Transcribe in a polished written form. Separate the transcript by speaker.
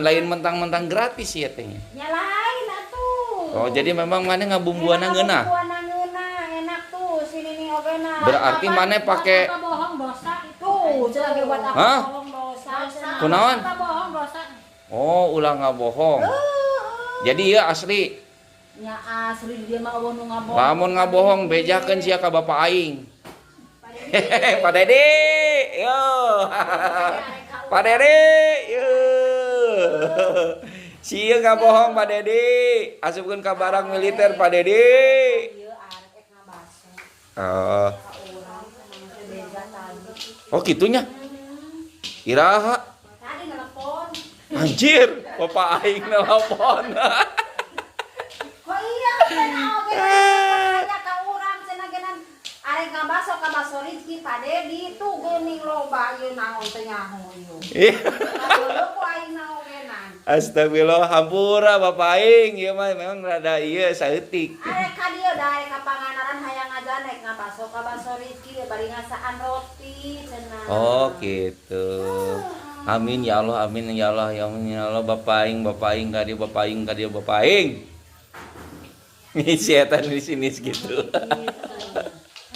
Speaker 1: Lain mentang-mentang gratis ya tehnya.
Speaker 2: Ya lain atuh.
Speaker 1: Oh, jadi memang mana ngabumbuana ngeunah.
Speaker 2: Ngabumbuana ngeunah enak tuh sini nih ogena.
Speaker 1: Berarti mana pakai
Speaker 2: bohong dosa itu. Cenah ge buat apa
Speaker 1: Hah?
Speaker 2: bohong dosa.
Speaker 1: Kunaon?
Speaker 2: Bohong dosa.
Speaker 1: Oh, ulah ngabohong. Jadi ya asli.
Speaker 2: Ya asli dia mah eueuh nu ngabohong.
Speaker 1: Lamun ngabohong bejakeun sia ka bapak aing. Hehehe, Pak Dedi. Yo. Pak Dedi. Yo. Sia ngabohong Pak Dedi. Asupkeun ka barang militer Pak Dedi.
Speaker 2: Ieu arek ngabaso.
Speaker 1: Oh.
Speaker 2: Ka urang mangke beda tadi.
Speaker 1: Oh gitunya. Iraha.
Speaker 2: Tadi nelpon.
Speaker 1: Anjir, bapak aing nelpon.
Speaker 2: Kok iya cenah ogena ka urang cenah genan arek ngabaso Rizky Pak Dedi tuh geuning loba ieu naon teh nyaho ieu. Kalau ku aing na ogenan.
Speaker 1: Astagfirullah, hampura bapak aing, ieu mah memang rada ieu saeutik.
Speaker 2: Arek ka dieu da arek ka Pangandaran hayang ngajan naik ngabaso ka baso Rizky bari ngasaan roti cenah.
Speaker 1: Oh gitu. Amin ya Allah, amin ya Allah, ya amin ya Allah, bapak aing ka dieu, bapak aing. Ini setan di sini segitu.
Speaker 2: Gitu.